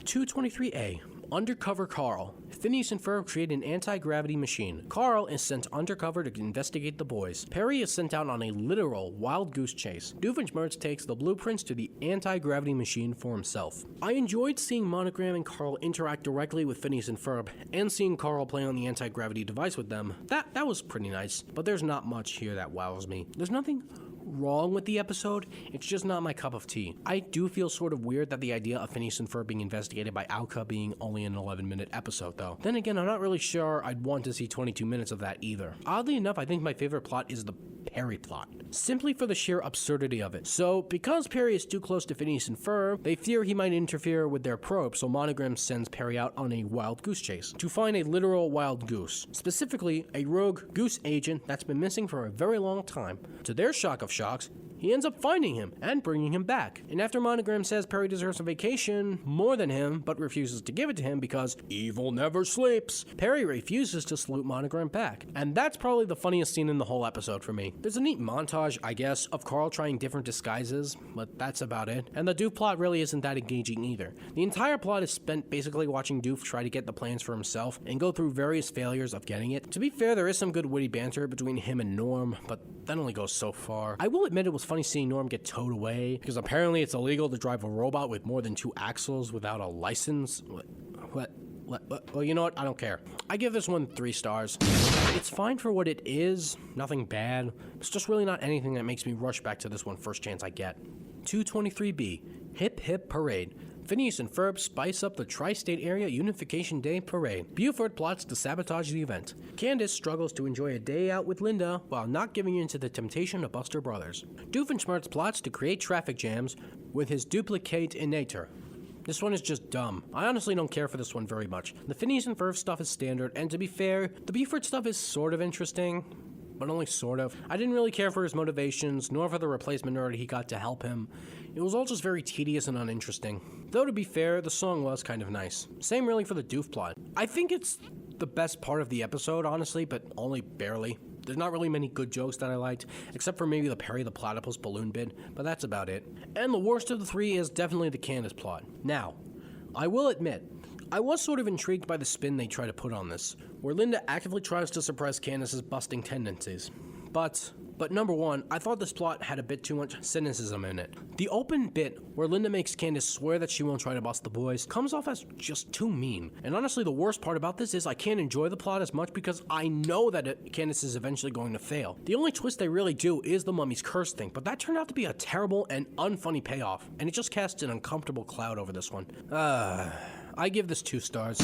223A. Undercover Carl. Phineas and Ferb create an anti-gravity machine. Carl is sent undercover to investigate the boys. Perry is sent out on a literal wild goose chase. Doofenshmirtz takes the blueprints to the anti-gravity machine for himself. I enjoyed seeing Monogram and Carl interact directly with Phineas and Ferb, and seeing Carl play on the anti-gravity device with them. That was pretty nice, but there's not much here that wows me. There's nothing wrong with the episode, it's just not my cup of tea. I do feel sort of weird that the idea of Phineas and Ferb being investigated by Alka being only an 11-minute episode though. Then again, I'm not really sure I'd want to see 22 minutes of that either. Oddly enough, I think my favorite plot is the Perry plot, simply for the sheer absurdity of it. So, because Perry is too close to Phineas and Ferb, they fear he might interfere with their probe, so Monogram sends Perry out on a wild goose chase to find a literal wild goose, specifically a rogue goose agent that's been missing for a very long time. To their shock of shocks, he ends up finding him and bringing him back. And after Monogram says Perry deserves a vacation more than him, but refuses to give it to him because evil never sleeps, Perry refuses to salute Monogram back. And that's probably the funniest scene in the whole episode for me. There's a neat montage, I guess, of Carl trying different disguises, but that's about it. And the Doof plot really isn't that engaging either. The entire plot is spent basically watching Doof try to get the plans for himself and go through various failures of getting it. To be fair, there is some good witty banter between him and Norm, but that only goes so far. I will admit it was funny seeing Norm get towed away, because apparently it's illegal to drive a robot with more than 2 axles without a license. What? Well, you know what? I don't care. I give this one 3 stars. It's fine for what it is, nothing bad. It's just really not anything that makes me rush back to this one first chance I get. 223B. Hip Hip Parade. Phineas and Ferb spice up the Tri-State Area Unification Day Parade. Buford plots to sabotage the event. Candace struggles to enjoy a day out with Linda while not giving in to the temptation to bust her brothers. Doofenshmirtz plots to create traffic jams with his duplicate-inator. This one is just dumb. I honestly don't care for this one very much. The Phineas and Ferb stuff is standard, and to be fair, the Buford stuff is sort of interesting, but only sort of. I didn't really care for his motivations, nor for the replacement nerd he got to help him. It was all just very tedious and uninteresting. Though to be fair, the song was kind of nice. Same really for the Doof plot. I think it's the best part of the episode, honestly, but only barely. There's not really many good jokes that I liked, except for maybe the Perry the Platypus balloon bit, but that's about it. And the worst of the 3 is definitely the Candace plot. Now, I will admit, I was sort of intrigued by the spin they try to put on this, where Linda actively tries to suppress Candace's busting tendencies. But number one, I thought this plot had a bit too much cynicism in it. The open bit where Linda makes Candace swear that she won't try to bust the boys comes off as just too mean. And honestly, the worst part about this is I can't enjoy the plot as much because I know that Candace is eventually going to fail. The only twist they really do is the mummy's curse thing, but that turned out to be a terrible and unfunny payoff, and it just casts an uncomfortable cloud over this one. I give this 2 stars.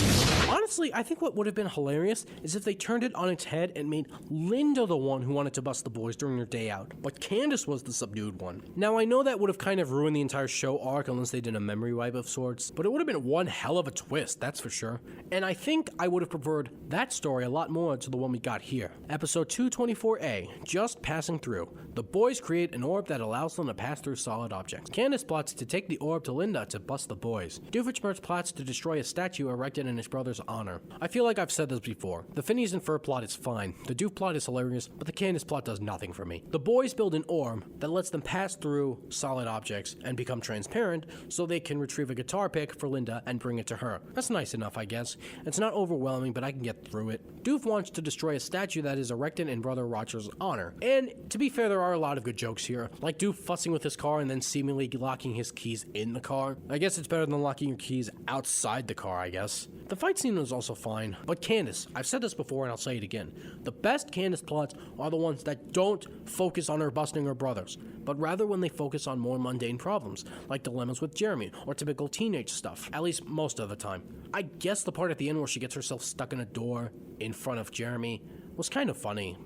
Honestly, I think what would have been hilarious is if they turned it on its head and made Linda the one who wanted to bust the boys during their day out, but Candace was the subdued one. Now, I know that would have kind of ruined the entire show arc unless they did a memory wipe of sorts, but it would have been one hell of a twist, that's for sure. And I think I would have preferred that story a lot more to the one we got here. Episode 224A, Just Passing Through. The boys create an orb that allows them to pass through solid objects. Candace plots to take the orb to Linda to bust the boys. Doofenshmirtz plots to destroy a statue erected in his brother's honor. I feel like I've said this before. The Phineas and Ferb plot is fine. The Doof plot is hilarious, but the Candace plot does nothing for me. The boys build an orb that lets them pass through solid objects and become transparent so they can retrieve a guitar pick for Linda and bring it to her. That's nice enough, I guess. It's not overwhelming, but I can get through it. Doof wants to destroy a statue that is erected in Brother Roger's honor. And to be fair, there are a lot of good jokes here, like Doof fussing with his car and then seemingly locking his keys in the car. I guess it's better than locking your keys outside the car, I guess. The fight scene was also fine, but Candace, I've said this before and I'll say it again, the best Candace plots are the ones that don't focus on her busting her brothers, but rather when they focus on more mundane problems, like dilemmas with Jeremy, or typical teenage stuff, at least most of the time. I guess the part at the end where she gets herself stuck in a door in front of Jeremy was kind of funny,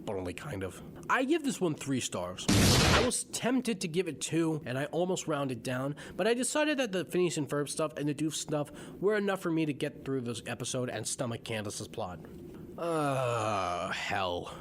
but only kind of. I give this one 3 stars. I was tempted to give it 2, and I almost rounded down, but I decided that the Phineas and Ferb stuff and the Doof stuff were enough for me to get through this episode and stomach Candace's plot. Hell.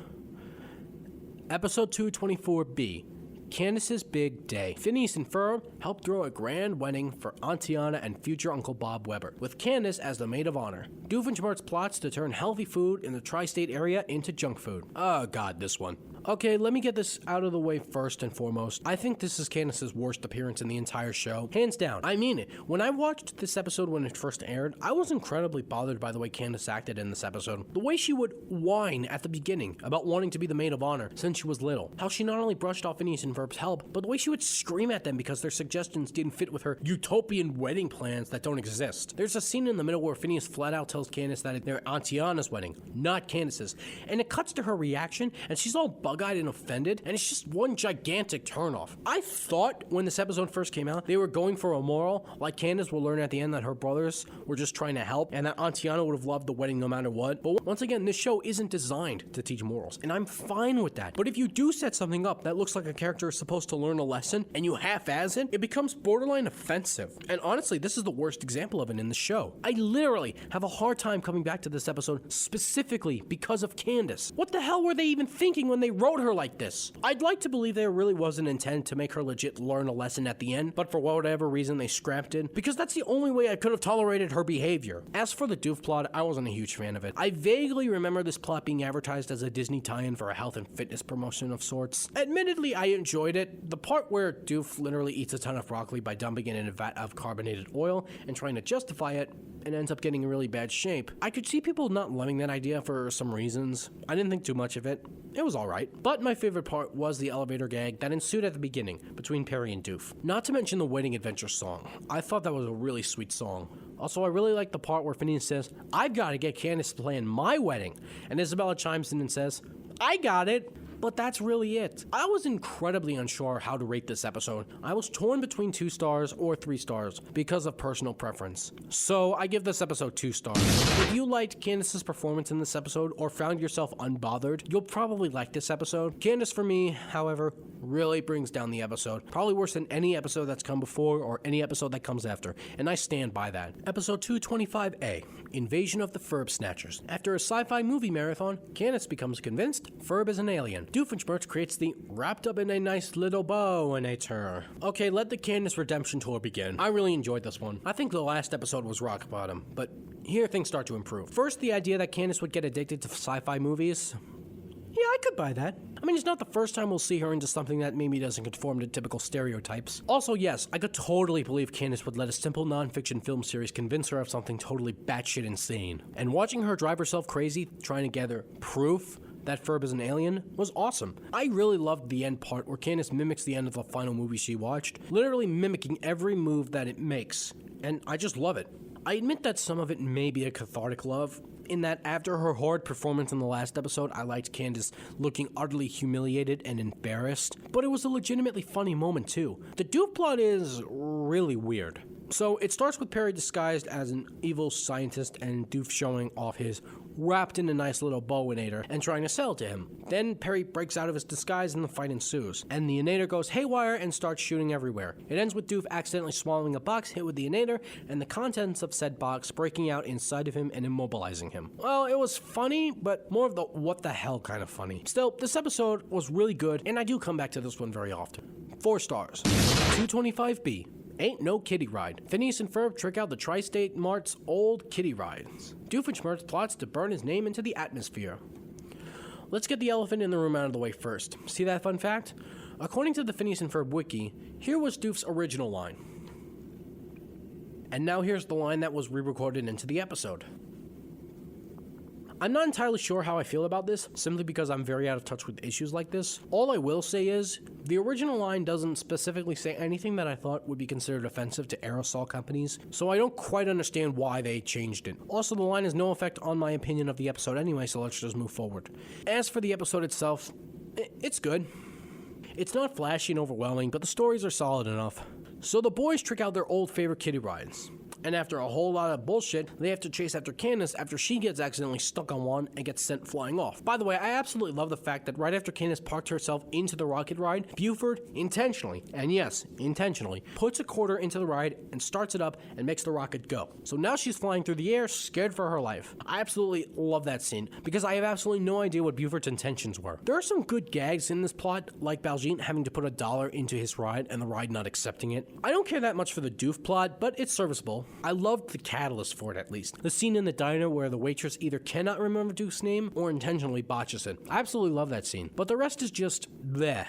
Episode 224B. Candace's Big Day. Phineas and Ferb help throw a grand wedding for Auntie Anna and future Uncle Bob Weber, with Candace as the maid of honor. Doofenshmirtz plots to turn healthy food in the tri-state area into junk food. Oh god, this one. Okay, let me get this out of the way first and foremost. I think this is Candace's worst appearance in the entire show. Hands down. I mean it. When I watched this episode when it first aired, I was incredibly bothered by the way Candace acted in this episode. The way she would whine at the beginning about wanting to be the maid of honor since she was little. How she not only brushed off Phineas and Ferb's help, but the way she would scream at them because their suggestions didn't fit with her utopian wedding plans that don't exist. There's a scene in the middle where Phineas flat out tells Candace that it's their Aunt Tiana's wedding, not Candace's, and it cuts to her reaction and she's all bug-eyed and offended, and it's just one gigantic turnoff. I thought when this episode first came out, they were going for a moral, like Candace will learn at the end that her brothers were just trying to help, and that Aunt Tiana would have loved the wedding no matter what. But once again, this show isn't designed to teach morals, and I'm fine with that. But if you do set something up that looks like a character is supposed to learn a lesson, and you half-ass it, it becomes borderline offensive. And honestly, this is the worst example of it in the show. I literally have a hard time coming back to this episode specifically because of Candace. What the hell were they even thinking when they wrote her like this? I'd like to believe there really was an intent to make her legit learn a lesson at the end, but for whatever reason they scrapped it, because that's the only way I could have tolerated her behavior. As for the Doof plot, I wasn't a huge fan of it. I vaguely remember this plot being advertised as a Disney tie-in for a health and fitness promotion of sorts. Admittedly, I enjoyed it. The part where Doof literally eats a ton of broccoli by dumping it in a vat of carbonated oil and trying to justify it, and ends up getting in really bad shape. I could see people not loving that idea for some reasons. I didn't think too much of it. It was alright. But my favorite part was the elevator gag that ensued at the beginning between Perry and Doof. Not to mention the wedding adventure song. I thought that was a really sweet song. Also, I really like the part where Phineas says, "I've got to get Candace to plan my wedding," and Isabella chimes in and says, "I got it." But that's really it. I was incredibly unsure how to rate this episode. I was torn between 2 stars or 3 stars because of personal preference. So I give this episode 2 stars. If you liked Candace's performance in this episode or found yourself unbothered, you'll probably like this episode. Candace, for me, however, really brings down the episode. Probably worse than any episode that's come before or any episode that comes after, and I stand by that. Episode 225A, Invasion of the Ferb Snatchers. After a sci-fi movie marathon, Candace becomes convinced Ferb is an alien. Doofenshmirtz creates the wrapped up in a nice little bow-inator. Okay, let the Candace redemption tour begin. I really enjoyed this one. I think the last episode was rock bottom, but here things start to improve. First, the idea that Candace would get addicted to sci-fi movies. Yeah, I could buy that. I mean, it's not the first time we'll see her into something that maybe doesn't conform to typical stereotypes. Also, yes, I could totally believe Candace would let a simple non-fiction film series convince her of something totally batshit insane. And watching her drive herself crazy trying to gather proof that Ferb is an alien was awesome. I really loved the end part where Candace mimics the end of the final movie she watched, literally mimicking every move that it makes, and I just love it. I admit that some of it may be a cathartic love, in that after her horrid performance in the last episode, I liked Candace looking utterly humiliated and embarrassed, but it was a legitimately funny moment too. The Doof plot is really weird. So it starts with Perry disguised as an evil scientist and Doof showing off his wrapped in a nice little bow-inator and trying to sell it to him. Then Perry breaks out of his disguise and the fight ensues, and the inator goes haywire and starts shooting everywhere. It ends with Doof accidentally swallowing a box hit with the inator and the contents of said box breaking out inside of him and immobilizing him. Well, it was funny, but more of the what the hell kind of funny. Still, this episode was really good, and I do come back to this one very often. 4 stars. 225B. Ain't no kiddie ride. Phineas and Ferb trick out the Tri-State Mart's old kiddie rides. Doofenshmirtz plots to burn his name into the atmosphere. Let's get the elephant in the room out of the way first. See that fun fact? According to the Phineas and Ferb wiki, here was Doof's original line. And now here's the line that was re-recorded into the episode. I'm not entirely sure how I feel about this, simply because I'm very out of touch with issues like this. All I will say is, the original line doesn't specifically say anything that I thought would be considered offensive to aerosol companies, so I don't quite understand why they changed it. Also, the line has no effect on my opinion of the episode anyway, so let's just move forward. As for the episode itself, it's good. It's not flashy and overwhelming, but the stories are solid enough. So the boys trick out their old favorite kiddie rides. And after a whole lot of bullshit, they have to chase after Candace after she gets accidentally stuck on one and gets sent flying off. By the way, I absolutely love the fact that right after Candace parked herself into the rocket ride, Buford intentionally, and yes, intentionally, puts a quarter into the ride and starts it up and makes the rocket go. So now she's flying through the air, scared for her life. I absolutely love that scene, because I have absolutely no idea what Buford's intentions were. There are some good gags in this plot, like Baljeet having to put $1 into his ride and the ride not accepting it. I don't care that much for the Doof plot, but it's serviceable. I loved the catalyst for it, at least. The scene in the diner where the waitress either cannot remember Doof's name or intentionally botches it. I absolutely love that scene. But the rest is just bleh.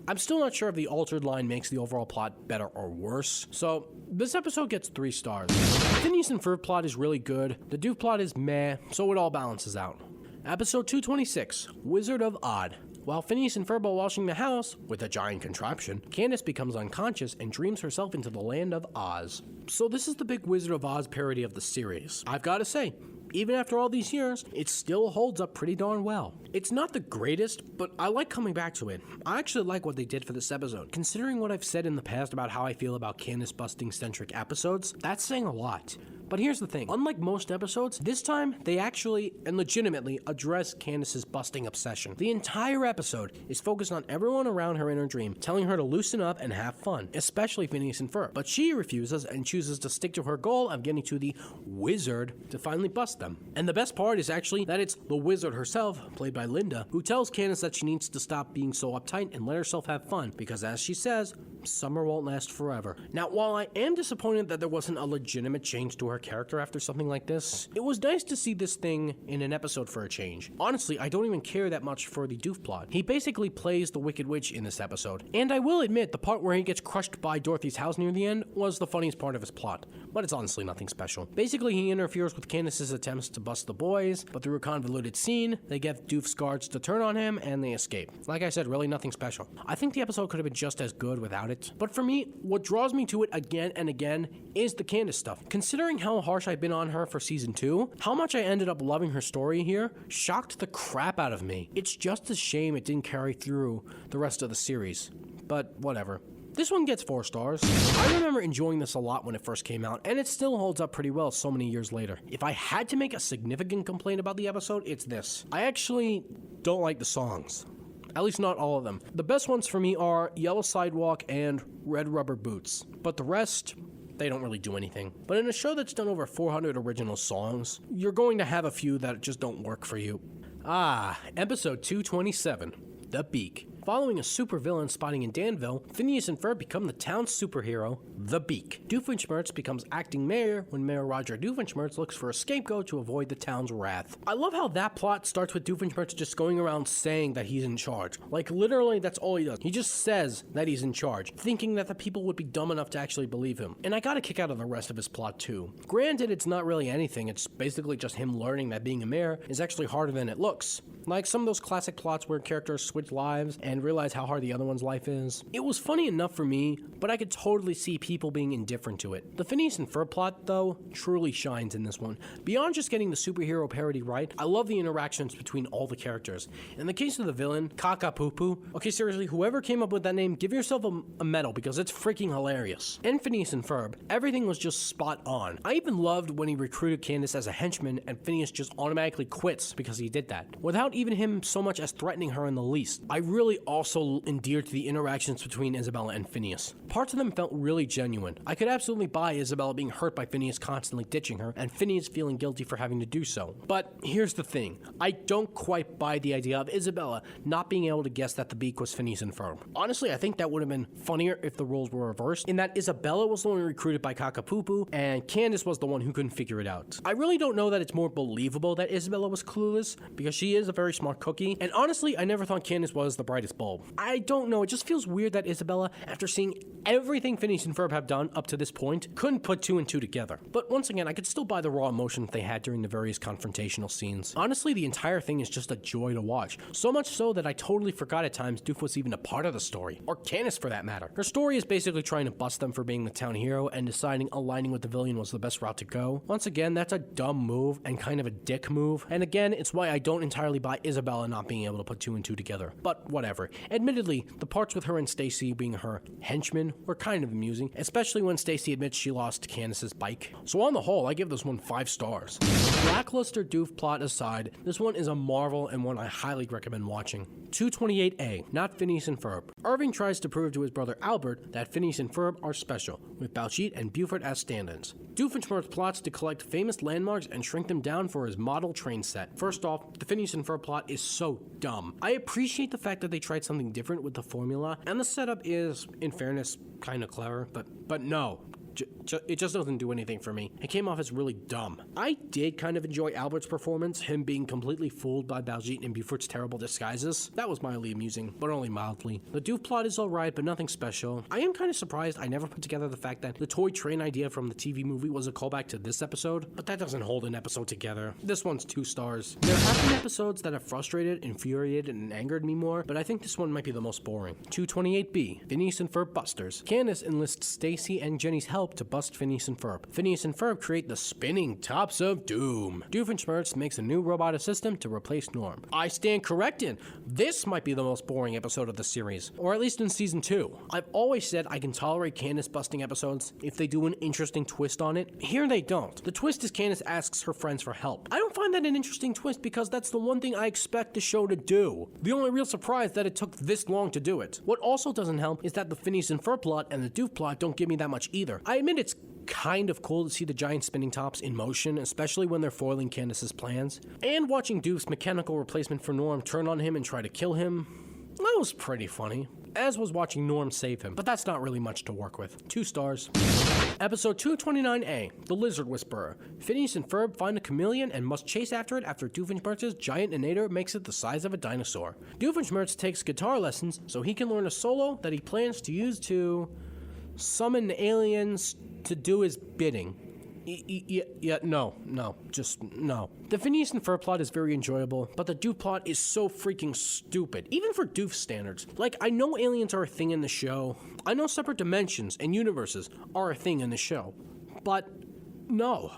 I'm still not sure if the altered line makes the overall plot better or worse, so this episode gets 3 stars. The Phineas and Ferb plot is really good, the Doof plot is meh, so it all balances out. Episode 226, Wizard of Odd. While Phineas and Ferb are washing the house with a giant contraption, Candace becomes unconscious and dreams herself into the land of Oz. So this is the big Wizard of Oz parody of the series. I've got to say, even after all these years, it still holds up pretty darn well. It's not the greatest, but I like coming back to it. I actually like what they did for this episode. Considering what I've said in the past about how I feel about Candace busting centric episodes, that's saying a lot. But here's the thing, unlike most episodes, this time they actually and legitimately address Candace's busting obsession. The entire episode is focused on everyone around her in her dream, telling her to loosen up and have fun, especially Phineas and Ferb. But she refuses and chooses to stick to her goal of getting to the wizard to finally bust them. And the best part is actually that it's the wizard herself, played by Linda, who tells Candace that she needs to stop being so uptight and let herself have fun, because as she says, summer won't last forever. Now, while I am disappointed that there wasn't a legitimate change to her character after something like this, it was nice to see this thing in an episode for a change. Honestly, I don't even care that much for the Doof plot. He basically plays the Wicked Witch in this episode. And I will admit, the part where he gets crushed by Dorothy's house near the end was the funniest part of his plot, but it's honestly nothing special. Basically, he interferes with Candace's attempts to bust the boys, but through a convoluted scene, they get Doof's guards to turn on him and they escape. Like I said, really nothing special. I think the episode could have been just as good without it. But for me, what draws me to it again and again is the Candace stuff. Considering how harsh I've been on her for season 2, how much I ended up loving her story here shocked the crap out of me. It's just a shame it didn't carry through the rest of the series. But whatever. This one gets 4 stars. I remember enjoying this a lot when it first came out, and it still holds up pretty well so many years later. If I had to make a significant complaint about the episode, it's this. I actually don't like the songs. At least not all of them. The best ones for me are Yellow Sidewalk and Red Rubber Boots. But the rest, they don't really do anything. But in a show that's done over 400 original songs, you're going to have a few that just don't work for you. Episode 227, The Beak. Following a supervillain spotting in Danville, Phineas and Ferb become the town's superhero, the Beak. Doofenshmirtz becomes acting mayor when Mayor Roger Doofenshmirtz looks for a scapegoat to avoid the town's wrath. I love how that plot starts with Doofenshmirtz just going around saying that he's in charge. Like, literally, that's all he does. He just says that he's in charge, thinking that the people would be dumb enough to actually believe him. And I got a kick out of the rest of his plot, too. Granted, it's not really anything. It's basically just him learning that being a mayor is actually harder than it looks. Like some of those classic plots where characters switch lives and realize how hard the other one's life is. It was funny enough for me, but I could totally see people being indifferent to it. The Phineas and Ferb plot, though, truly shines in this one. Beyond just getting the superhero parody right, I love the interactions between all the characters. In the case of the villain, Kaka-Poo-Poo, okay, seriously, whoever came up with that name, give yourself a medal because it's freaking hilarious. In Phineas and Ferb, everything was just spot on. I even loved when he recruited Candace as a henchman and Phineas just automatically quits because he did that, without even him so much as threatening her in the least. I really also endeared to the interactions between Isabella and Phineas. Parts of them felt really genuine. I could absolutely buy Isabella being hurt by Phineas constantly ditching her, and Phineas feeling guilty for having to do so. But here's the thing. I don't quite buy the idea of Isabella not being able to guess that the Beak was Phineas and Ferb. Honestly, I think that would have been funnier if the roles were reversed, in that Isabella was the one recruited by Kaka-Poo-Poo, and Candace was the one who couldn't figure it out. I really don't know that it's more believable that Isabella was clueless, because she is a very smart cookie, and honestly, I never thought Candace was the brightest bulb. I don't know, it just feels weird that Isabella, after seeing everything Phineas and Ferb have done up to this point, couldn't put 2 and 2 together. But once again, I could still buy the raw emotion that they had during the various confrontational scenes. Honestly, the entire thing is just a joy to watch. So much so that I totally forgot at times Doof was even a part of the story. Or Candace for that matter. Her story is basically trying to bust them for being the town hero and deciding aligning with the villain was the best route to go. Once again, that's a dumb move and kind of a dick move. And again, it's why I don't entirely buy Isabella not being able to put 2 and 2 together. But whatever. Admittedly, the parts with her and Stacy being her henchmen were kind of amusing, especially when Stacy admits she lost Candace's bike. So on the whole, I give this one 5 stars. Lackluster Doof plot aside, this one is a marvel and one I highly recommend watching. 228A, Not Phineas and Ferb. Irving tries to prove to his brother Albert that Phineas and Ferb are special, with Baljeet and Buford as stand-ins. Doofenshmirtz plots to collect famous landmarks and shrink them down for his model train set. First off, the Phineas and Ferb plot is so dumb. I appreciate the fact that they tried something different with the formula, and the setup is, in fairness, kind of clever, but no. It just doesn't do anything for me. It came off as really dumb. I did kind of enjoy Albert's performance, him being completely fooled by Baljeet and Buford's terrible disguises. That was mildly amusing, but only mildly. The Doof plot is alright, but nothing special. I am kind of surprised I never put together the fact that the toy train idea from the TV movie was a callback to this episode, but that doesn't hold an episode together. This one's 2 stars. There have been episodes that have frustrated, infuriated, and angered me more, but I think this one might be the most boring. 228B, Phineas and Ferb Busters. Candace enlists Stacy and Jenny's help to bust Phineas and Ferb. Phineas and Ferb create the spinning tops of doom. Doofenshmirtz makes a new robot assistant to replace Norm. I stand corrected. This might be the most boring episode of the series, or at least in season 2. I've always said I can tolerate Candace busting episodes if they do an interesting twist on it. Here they don't. The twist is Candace asks her friends for help. I don't find that an interesting twist because that's the one thing I expect the show to do. The only real surprise that it took this long to do it. What also doesn't help is that the Phineas and Ferb plot and the Doof plot don't give me that much either. I admit it's kind of cool to see the giant spinning tops in motion, especially when they're foiling Candace's plans. And watching Doof's mechanical replacement for Norm turn on him and try to kill him, that was pretty funny. As was watching Norm save him, but that's not really much to work with. 2 stars. Episode 229A, The Lizard Whisperer. Phineas and Ferb find a chameleon and must chase after it after Doofenshmirtz's giant innator makes it the size of a dinosaur. Doofenshmirtz takes guitar lessons so he can learn a solo that he plans to use to summon aliens to do his bidding. No, just no. The Phineas and Ferb plot is very enjoyable, but the Doof plot is so freaking stupid, even for Doof standards. Like, I know aliens are a thing in the show, I know separate dimensions and universes are a thing in the show, but no.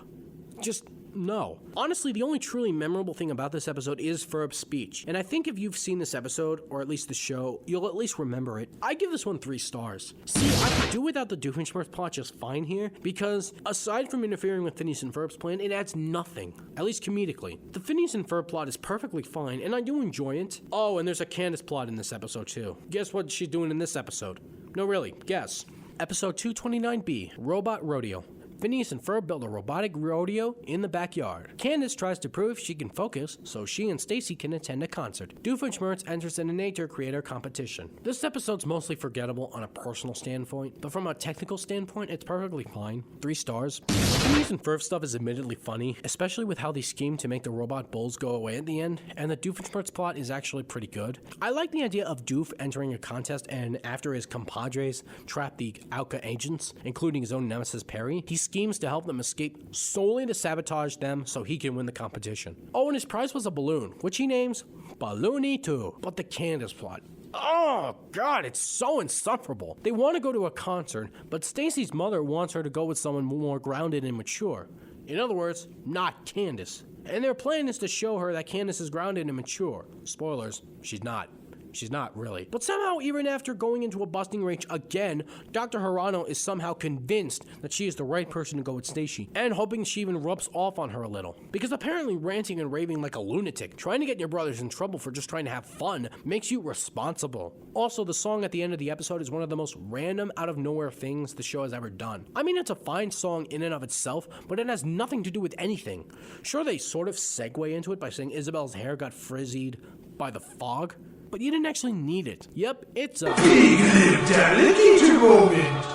Just no. Honestly, the only truly memorable thing about this episode is Ferb's speech, and I think if you've seen this episode, or at least the show, you'll at least remember it. I give this one 3 stars. See, I could do without the Doofenshmirtz plot just fine here, because aside from interfering with Phineas and Ferb's plan, it adds nothing, at least comedically. The Phineas and Ferb plot is perfectly fine, and I do enjoy it. Oh, and there's a Candace plot in this episode too. Guess what she's doing in this episode? No, really, guess. Episode 229B, Robot Rodeo. Phineas and Ferb build a robotic rodeo in the backyard. Candace tries to prove she can focus so she and Stacy can attend a concert. Doofenshmirtz enters in a nature creator competition. This episode's mostly forgettable on a personal standpoint, but from a technical standpoint, it's perfectly fine. 3 stars. Phineas and Ferb stuff is admittedly funny, especially with how they scheme to make the robot bulls go away at the end, and the Doofenshmirtz plot is actually pretty good. I like the idea of Doof entering a contest and after his compadres trap the Alka agents, including his own nemesis Perry, he schemes to help them escape solely to sabotage them so he can win the competition. Oh, and his prize was a balloon, which he names Balloony 2. But the Candace plot. Oh god, it's so insufferable. They want to go to a concert, but Stacy's mother wants her to go with someone more grounded and mature. In other words, not Candace. And their plan is to show her that Candace is grounded and mature. Spoilers, she's not. She's not really. But somehow, even after going into a busting range again, Dr. Hirano is somehow convinced that she is the right person to go with Stacy, and hoping she even rubs off on her a little. Because apparently ranting and raving like a lunatic, trying to get your brothers in trouble for just trying to have fun, makes you responsible. Also, the song at the end of the episode is one of the most random, out-of-nowhere things the show has ever done. I mean, it's a fine song in and of itself, but it has nothing to do with anything. Sure, they sort of segue into it by saying Isabel's hair got frizzied by the fog, but you didn't actually need it. Yep, it's a big delicate moment.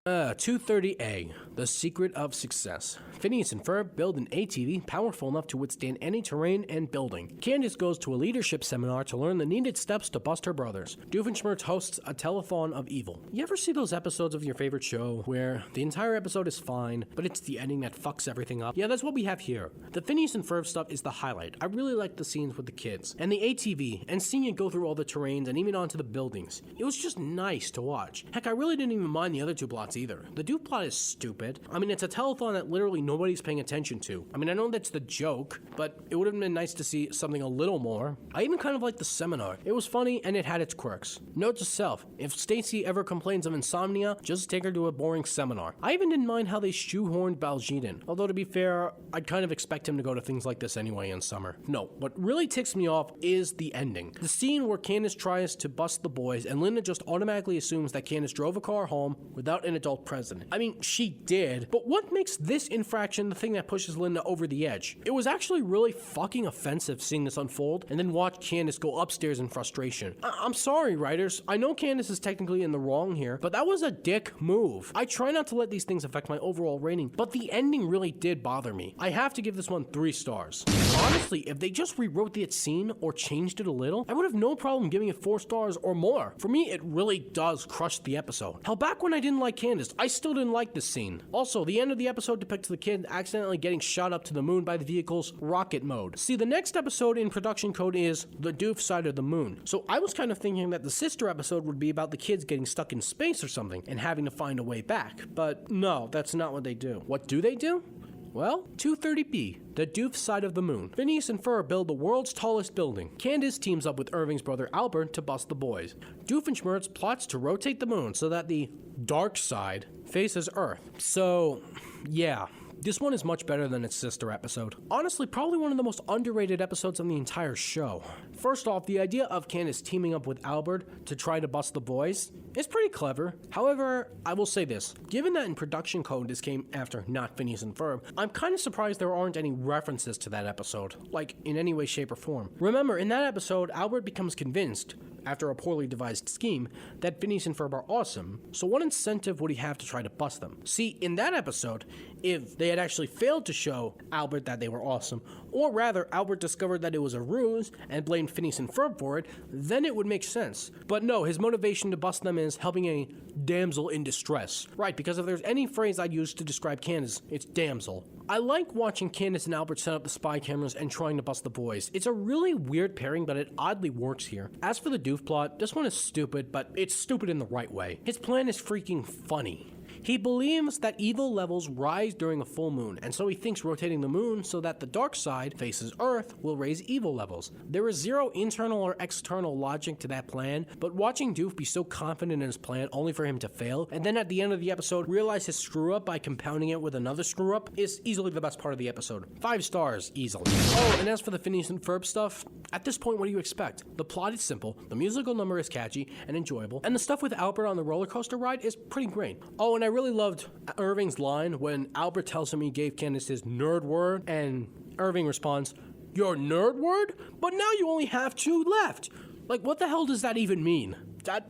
230A, The Secret of Success. Phineas and Ferb build an ATV powerful enough to withstand any terrain and building. Candace goes to a leadership seminar to learn the needed steps to bust her brothers. Doofenshmirtz hosts a telethon of evil. You ever see those episodes of your favorite show where the entire episode is fine, but it's the ending that fucks everything up? Yeah, that's what we have here. The Phineas and Ferb stuff is the highlight. I really like the scenes with the kids, and the ATV, and seeing it go through all the terrains and even onto the buildings. It was just nice to watch. Heck, I really didn't even mind the other 2 plots either. The Doof plot is stupid. I mean, it's a telethon that literally nobody's paying attention to. I mean, I know that's the joke, but it would have been nice to see something a little more. I even kind of liked the seminar. It was funny and it had its quirks. Note to self, if Stacy ever complains of insomnia, just take her to a boring seminar. I even didn't mind how they shoehorned Baljeet in. Although to be fair, I'd kind of expect him to go to things like this anyway in summer. No, what really ticks me off is the ending. The scene where Candace tries to bust the boys and Linda just automatically assumes that Candace drove a car home without an adult present. I mean, she did, but what makes this infraction the thing that pushes Linda over the edge? It was actually really fucking offensive seeing this unfold and then watch Candace go upstairs in frustration. I'm sorry, writers. I know Candace is technically in the wrong here, but that was a dick move. I try not to let these things affect my overall rating, but the ending really did bother me. I have to give this one 3 stars. Honestly, if they just rewrote the scene or changed it a little, I would have no problem giving it 4 stars or more. For me, it really does crush the episode. Hell, back when I didn't like Candace, I still didn't like this scene. Also, the end of the episode depicts the kid accidentally getting shot up to the moon by the vehicle's rocket mode. See, the next episode in production code is the Doof side of the moon. So I was kind of thinking that the sister episode would be about the kids getting stuck in space or something and having to find a way back. But no, that's not what they do. What do they do? Well, 230B, the Doof side of the moon. Phineas and Ferb build the world's tallest building. Candace teams up with Irving's brother Albert to bust the boys. Doofenshmirtz plots to rotate the moon so that the dark side faces Earth. So, yeah. This one is much better than its sister episode. Honestly, probably one of the most underrated episodes on the entire show. First off, the idea of Candace teaming up with Albert to try to bust the boys is pretty clever. However, I will say this. Given that in production code this came after not Phineas and Ferb, I'm kind of surprised there aren't any references to that episode, like in any way, shape, or form. Remember, in that episode, Albert becomes convinced, after a poorly devised scheme, that Phineas and Ferb are awesome, so what incentive would he have to try to bust them? See, in that episode, if they had actually failed to show Albert that they were awesome, or rather, Albert discovered that it was a ruse and blamed Phineas and Ferb for it, then it would make sense. But no, his motivation to bust them is helping a damsel in distress. Right, because if there's any phrase I'd use to describe Candace, it's damsel. I like watching Candace and Albert set up the spy cameras and trying to bust the boys. It's a really weird pairing, but it oddly works here. As for the Doof plot, this one is stupid, but it's stupid in the right way. His plan is freaking funny. He believes that evil levels rise during a full moon, and so he thinks rotating the moon so that the dark side faces Earth will raise evil levels. There is zero internal or external logic to that plan, but watching Doof be so confident in his plan only for him to fail, and then at the end of the episode realize his screw up by compounding it with another screw up, is easily the best part of the episode. 5 stars, easily. Oh, and as for the Phineas and Ferb stuff, at this point what do you expect? The plot is simple, the musical number is catchy and enjoyable, and the stuff with Albert on the roller coaster ride is pretty great. Oh, and I really loved Irving's line when Albert tells him he gave Candace his nerd word, and Irving responds, "Your nerd word? But now you only have 2 left." Like, what the hell does that even mean?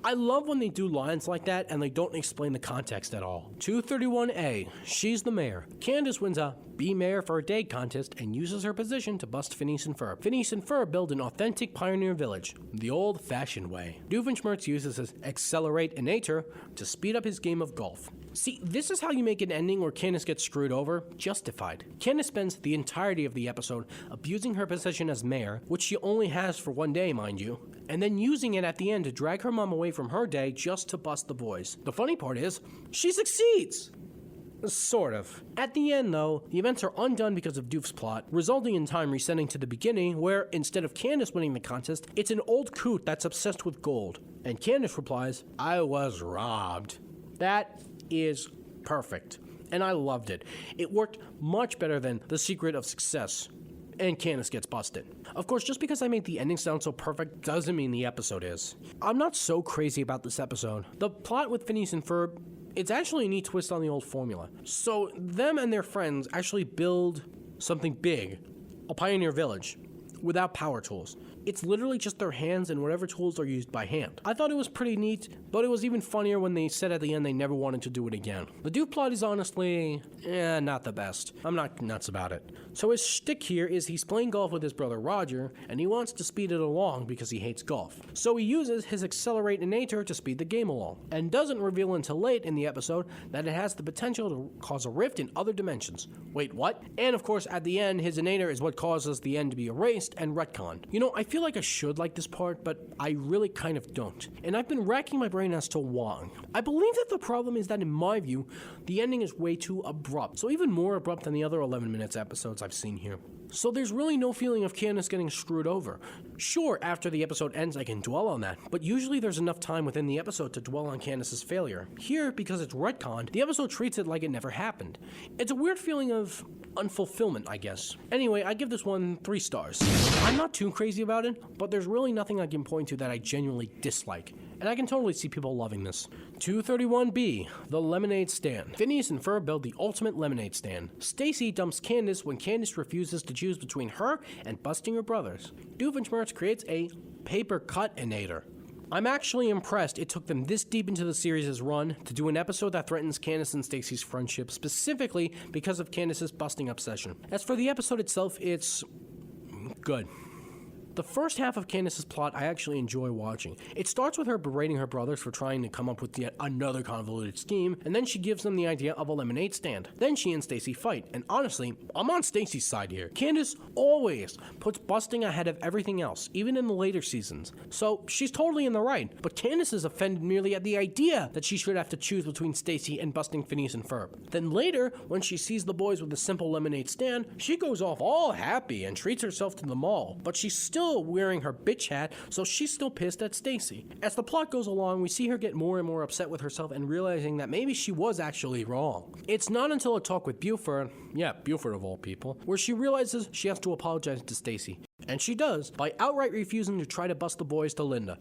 I love when they do lines like that and they don't explain the context at all. 231A, she's the mayor. Candace wins a Be Mayor for a Day contest and uses her position to bust Phineas and Ferb. Phineas and Ferb build an authentic pioneer village, the old-fashioned way. Doofenshmirtz uses his accelerate-inator to speed up his game of golf. See, this is how you make an ending where Candace gets screwed over justified. Candace spends the entirety of the episode abusing her position as mayor, which she only has for 1 day, mind you, and then using it at the end to drag her mom away from her day just to bust the boys. The funny part is, she succeeds! Sort of. At the end, though, the events are undone because of Doof's plot, resulting in time resetting to the beginning, where instead of Candace winning the contest, it's an old coot that's obsessed with gold. And Candace replies, "I was robbed." That is perfect. And I loved it. It worked much better than The Secret of Success. And Candace gets busted. Of course, just because I made the ending sound so perfect doesn't mean the episode is. I'm not so crazy about this episode. The plot with Phineas and Ferb, it's actually a neat twist on the old formula. So them and their friends actually build something big, a pioneer village, without power tools. It's literally just their hands and whatever tools are used by hand. I thought it was pretty neat, but it was even funnier when they said at the end they never wanted to do it again. The Doof plot is honestly, not the best. I'm not nuts about it. So his shtick here is he's playing golf with his brother Roger, and he wants to speed it along because he hates golf. So he uses his accelerate-inator to speed the game along, and doesn't reveal until late in the episode that it has the potential to cause a rift in other dimensions. Wait, what? And of course, at the end, his inator is what causes the end to be erased and retconned. You know, I feel like I should like this part, but I really kind of don't. And I've been racking my brain as to why. I believe that the problem is that in my view, the ending is way too abrupt. So even more abrupt than the other 11 minutes episodes I've seen here. So there's really no feeling of Candace getting screwed over. Sure, after the episode ends I can dwell on that, but usually there's enough time within the episode to dwell on Candace's failure. Here, because it's retconned, the episode treats it like it never happened. It's a weird feeling of unfulfillment, I guess. Anyway, I give this one 3 stars. I'm not too crazy about it, but there's really nothing I can point to that I genuinely dislike. and I can totally see people loving this. 231B, the lemonade stand. Phineas and Ferb build the ultimate lemonade stand. Stacy dumps Candace when Candace refuses to choose between her and busting her brothers. Doofenshmirtz creates a paper cut-inator. I'm actually impressed it took them this deep into the series' run to do an episode that threatens Candace and Stacy's friendship, specifically because of Candace's busting obsession. As for the episode itself, it's good. The first half of Candace's plot I actually enjoy watching. It starts with her berating her brothers for trying to come up with yet another convoluted scheme, and then she gives them the idea of a lemonade stand. Then she and Stacy fight, and honestly, I'm on Stacy's side here. Candace always puts busting ahead of everything else, even in the later seasons. So she's totally in the right, but Candace is offended merely at the idea that she should have to choose between Stacy and busting Phineas and Ferb. Then later, when she sees the boys with a simple lemonade stand, she goes off all happy and treats herself to the mall, but she's still wearing her bitch hat, so she's still pissed at Stacy. As the plot goes along, we see her get more and more upset with herself and realizing that maybe she was actually wrong. It's not until a talk with Buford, Buford of all people, where she realizes she has to apologize to Stacy. And she does, by outright refusing to try to bust the boys to Linda.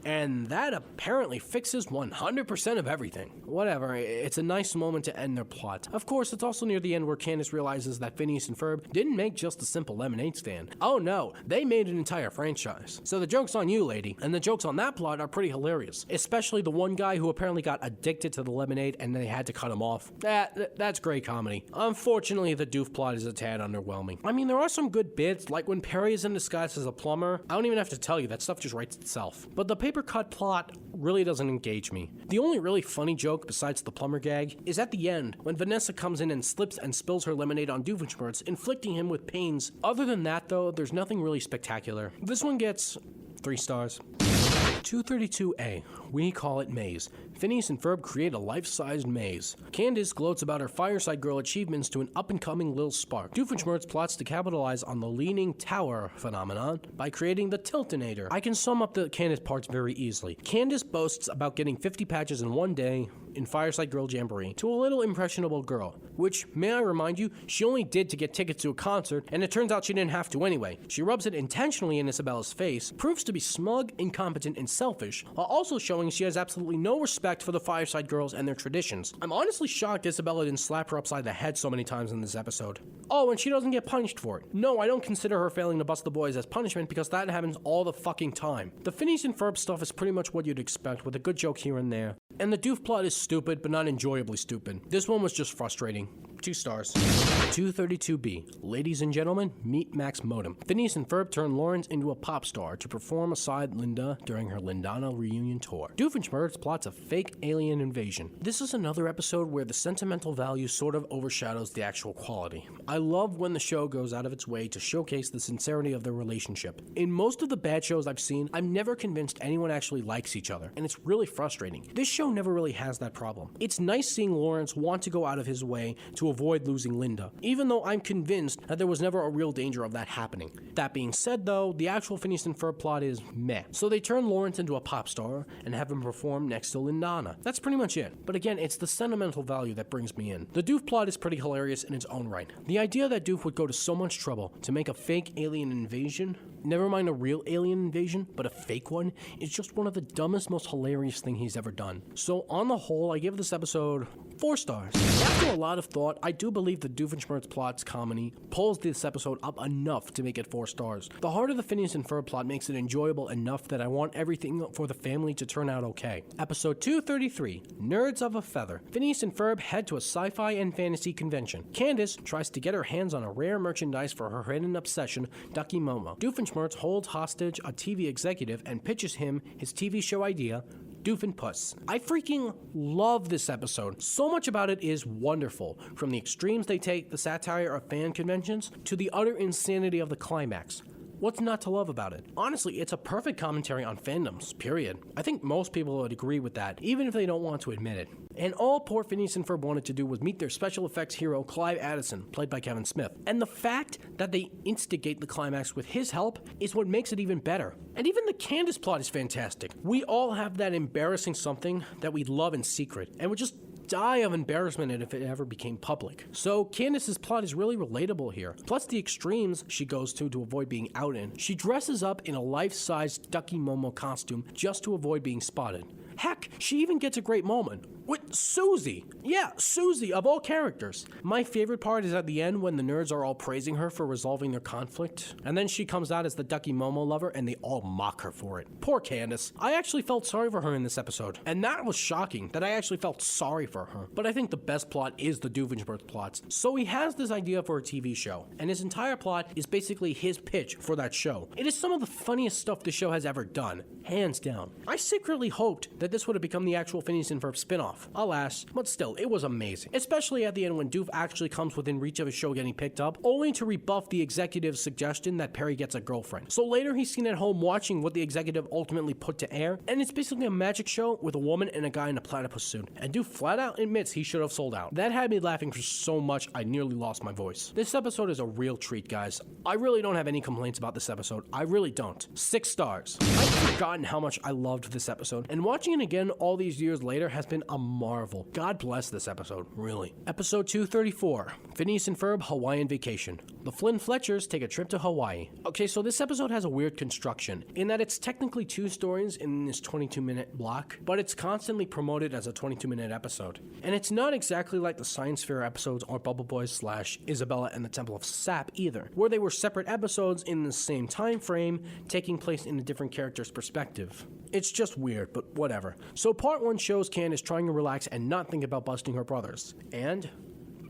And that apparently fixes 100% of everything. Whatever, it's a nice moment to end their plot. Of course, it's also near the end where Candace realizes that Phineas and Ferb didn't make just a simple lemonade stand. Oh no, they made an entire franchise. So the joke's on you, lady. And the jokes on that plot are pretty hilarious. Especially the one guy who apparently got addicted to the lemonade and they had to cut him off. That's great comedy. Unfortunately, the Doof plot is a tad underwhelming. I mean, there are some good bits, like when Perry is in disguise as a plumber. I don't even have to tell you, that stuff just writes itself. But the paper cut plot really doesn't engage me. The only really funny joke besides the plumber gag is at the end when Vanessa comes in and slips and spills her lemonade on Doofenshmirtz, inflicting him with pains. Other than that though, there's nothing really spectacular. This one gets 3 stars. 232A. We call it Maze. Phineas and Ferb create a life-sized maze. Candace gloats about her Fireside Girl achievements to an up-and-coming Lil Spark. Doofenshmirtz plots to capitalize on the leaning tower phenomenon by creating the Tiltinator. I can sum up the Candace parts very easily. Candace boasts about getting 50 patches in one day in Fireside Girl Jamboree to a little impressionable girl, which, may I remind you, she only did to get tickets to a concert, and it turns out she didn't have to anyway. She rubs it intentionally in Isabella's face, proves to be smug, incompetent, and selfish, while also showing she has absolutely no respect for the Fireside Girls and their traditions. I'm honestly shocked Isabella didn't slap her upside the head so many times in this episode. Oh, and she doesn't get punished for it. No, I don't consider her failing to bust the boys as punishment because that happens all the fucking time. The Phineas and Ferb stuff is pretty much what you'd expect, with a good joke here and there. And the Doof plot is stupid, but not enjoyably stupid. This one was just frustrating. 2 stars. 232B. Ladies and gentlemen, meet Max Modem. Phineas and Ferb turn Lawrence into a pop star to perform aside Linda during her Lindana reunion tour. Doofenshmirtz plots a fake alien invasion. This is another episode where the sentimental value sort of overshadows the actual quality. I love when the show goes out of its way to showcase the sincerity of their relationship. In most of the bad shows I've seen, I'm never convinced anyone actually likes each other, and it's really frustrating. This show never really has that problem. It's nice seeing Lawrence want to go out of his way to avoid losing Linda, even though I'm convinced that there was never a real danger of that happening. That being said though, the actual Phineas and Ferb plot is meh. So they turn Lawrence into a pop star and have him perform next to Lindana. That's pretty much it. But again, it's the sentimental value that brings me in. The Doof plot is pretty hilarious in its own right. The idea that Doof would go to so much trouble to make a fake alien invasion, never mind a real alien invasion, but a fake one, is just one of the dumbest, most hilarious thing he's ever done. So on the whole, I give this episode 4 stars. After a lot of thought, I do believe the Doofenshmirtz plot's comedy pulls this episode up enough to make it 4 stars. The heart of the Phineas and Ferb plot makes it enjoyable enough that I want everything for the family to turn out okay. Episode 233, Nerds of a Feather. Phineas and Ferb head to a sci-fi and fantasy convention. Candace tries to get her hands on a rare merchandise for her hidden obsession, Ducky Momo. Doofenshmirtz holds hostage a TV executive and pitches him his TV show idea, Doof and Puss. I freaking love this episode. So much about it is wonderful. From the extremes they take the satire of fan conventions to the utter insanity of the climax. What's not to love about it? Honestly, it's a perfect commentary on fandoms, period. I think most people would agree with that, even if they don't want to admit it. And all poor Phineas and Ferb wanted to do was meet their special effects hero, Clive Addison, played by Kevin Smith. And the fact that they instigate the climax with his help is what makes it even better. And even the Candace plot is fantastic. We all have that embarrassing something that we love in secret, and we're just die of embarrassment if it ever became public. So Candace's plot is really relatable here. Plus the extremes she goes to avoid being outed. She dresses up in a life-size Ducky Momo costume just to avoid being spotted. Heck, she even gets a great moment with Susie. Yeah, Susie, of all characters. My favorite part is at the end when the nerds are all praising her for resolving their conflict, and then she comes out as the Ducky Momo lover and they all mock her for it. Poor Candace. I actually felt sorry for her in this episode, and that was shocking that I actually felt sorry for her. But I think the best plot is the Doofenshmirtz plots. So he has this idea for a TV show, and his entire plot is basically his pitch for that show. It is some of the funniest stuff the show has ever done, hands down. I secretly hoped that this would have become the actual Phineas and Ferb spin-off. Alas, but still, it was amazing. Especially at the end when Doof actually comes within reach of his show getting picked up, only to rebuff the executive's suggestion that Perry gets a girlfriend. So later he's seen at home watching what the executive ultimately put to air, and it's basically a magic show with a woman and a guy in a platypus suit. And Doof flat out admits he should have sold out. That had me laughing for so much I nearly lost my voice. This episode is a real treat, guys. I really don't have any complaints about this episode. I really don't. 6 stars. I've forgotten how much I loved this episode, and watching it again all these years later has been a marvel. God bless this episode, really. Episode 234, Phineas and Ferb Hawaiian Vacation. The Flynn Fletchers take a trip to Hawaii. Okay, so this episode has a weird construction, in that it's technically 2 stories in this 22-minute block, but it's constantly promoted as a 22-minute episode. And it's not exactly like the Science Fair episodes or Bubble Boys / Isabella and the Temple of Sap either, where they were separate episodes in the same time frame, taking place in a different character's perspective. It's just weird, but whatever. So part 1 shows Candace trying to relax and not think about busting her brothers. And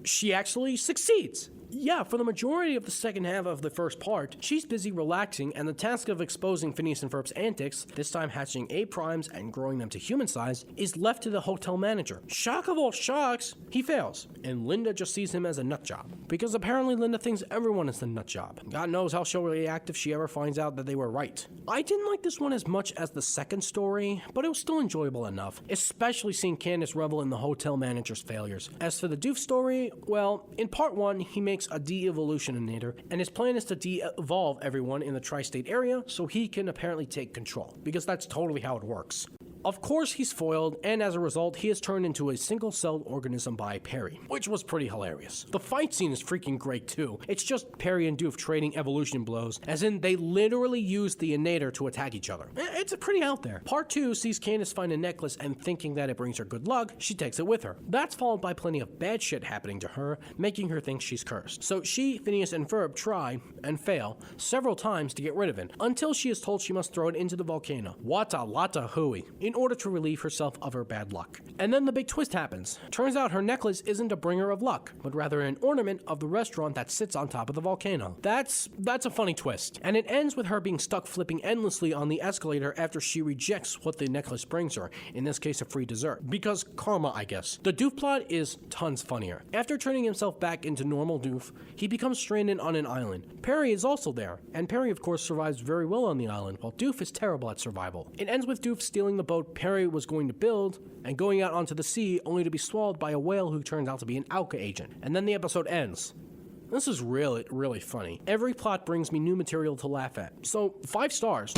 she actually succeeds. Yeah, for the majority of the second half of the first part, she's busy relaxing, and the task of exposing Phineas and Ferb's antics, this time hatching A primes and growing them to human size, is left to the hotel manager. Shock of all shocks, he fails, and Linda just sees him as a nut job. Because apparently Linda thinks everyone is the nut job. God knows how she'll react if she ever finds out that they were right. I didn't like this one as much as the second story, but it was still enjoyable enough, especially seeing Candace revel in the hotel manager's failures. As for the Doof story, well, in part 1, he makes a de-evolutioninator, and his plan is to de-evolve everyone in the tri-state area so he can apparently take control, because that's totally how it works. Of course he's foiled, and as a result, he is turned into a single-celled organism by Perry, which was pretty hilarious. The fight scene is freaking great too. It's just Perry and Doof trading evolution blows, as in they literally use the Inator to attack each other. It's pretty out there. Part 2 sees Candace find a necklace, and thinking that it brings her good luck, she takes it with her. That's followed by plenty of bad shit happening to her, making her think she's cursed. So she, Phineas, and Ferb try, and fail, several times to get rid of it, until she is told she must throw it into the volcano. Wata lata hui, in order to relieve herself of her bad luck. And then the big twist happens. Turns out her necklace isn't a bringer of luck, but rather an ornament of the restaurant that sits on top of the volcano. That's a funny twist. And it ends with her being stuck flipping endlessly on the escalator after she rejects what the necklace brings her, in this case a free dessert. Because karma, I guess. The Doof plot is tons funnier. After turning himself back into normal Doof, he becomes stranded on an island. Perry is also there, and Perry of course survives very well on the island, while Doof is terrible at survival. It ends with Doof stealing the boat Perry was going to build and going out onto the sea only to be swallowed by a whale who turns out to be an Alka agent. And then the episode ends. This is really funny. Every plot brings me new material to laugh at. So 5 stars,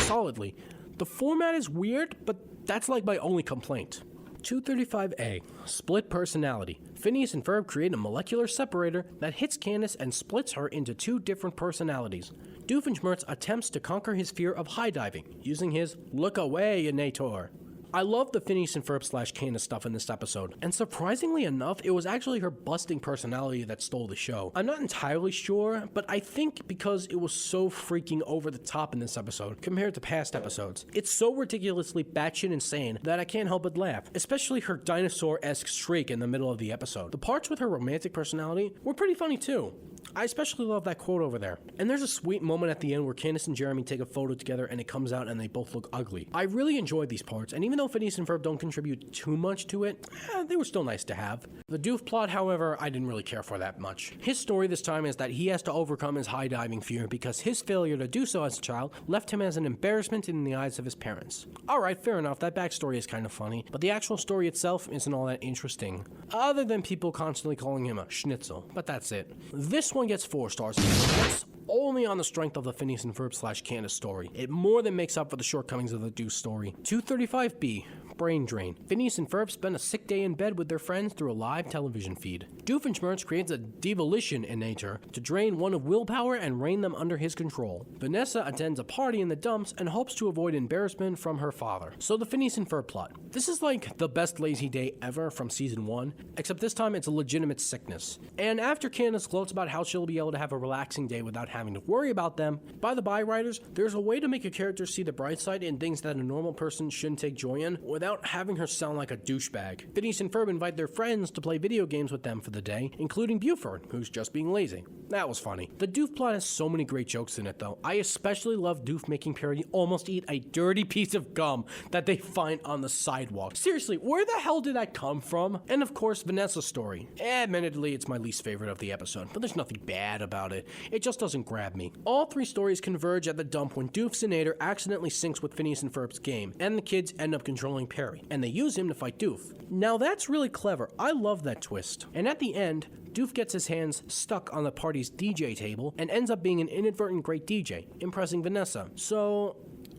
solidly. The format is weird, but that's like my only complaint. 235A, split personality. Phineas and Ferb create a molecular separator that hits Candace and splits her into 2 different personalities. Doofenshmirtz attempts to conquer his fear of high diving, using his look away Inator. I love the Phineas and Ferb / Candace stuff in this episode, and surprisingly enough, it was actually her busting personality that stole the show. I'm not entirely sure, but I think because it was so freaking over the top in this episode compared to past episodes. It's so ridiculously batshit insane that I can't help but laugh, especially her dinosaur-esque shriek in the middle of the episode. The parts with her romantic personality were pretty funny too. I especially love that quote over there. And there's a sweet moment at the end where Candace and Jeremy take a photo together and it comes out and they both look ugly. I really enjoyed these parts, and even though Phineas and Ferb don't contribute too much to it, they were still nice to have. The Doof plot, however, I didn't really care for that much. His story this time is that he has to overcome his high diving fear because his failure to do so as a child left him as an embarrassment in the eyes of his parents. Alright, fair enough, that backstory is kind of funny, but the actual story itself isn't all that interesting, other than people constantly calling him a schnitzel, but that's it. This one gets 4 stars. That's only on the strength of the Phineas and Ferb / Candace story. It more than makes up for the shortcomings of the Doof story. 235B. Brain drain. Phineas and Ferb spend a sick day in bed with their friends through a live television feed. Doofenshmirtz creates a devolutioninator to drain one of willpower and rein them under his control. Vanessa attends a party in the dumps and hopes to avoid embarrassment from her father. So the Phineas and Ferb plot. This is like the best lazy day ever from season 1, except this time it's a legitimate sickness. And after Candace gloats about how she'll be able to have a relaxing day without having to worry about them, by the by writers, there's a way to make a character see the bright side in things that a normal person shouldn't take joy in without having her sound like a douchebag. Phineas and Ferb invite their friends to play video games with them for the day, including Buford, who's just being lazy. That was funny. The Doof plot has so many great jokes in it though. I especially love Doof making Perry almost eat a dirty piece of gum that they find on the sidewalk. Seriously, where the hell did that come from? And of course, Vanessa's story. Admittedly, it's my least favorite of the episode, but there's nothing bad about it. It just doesn't grab me. All three stories converge at the dump when Doof's Senator accidentally syncs with Phineas and Ferb's game, and the kids end up controlling Perry, and they use him to fight Doof. Now that's really clever. I love that twist. And at the end, Doof gets his hands stuck on the party's DJ table and ends up being an inadvertent great DJ, impressing Vanessa. So,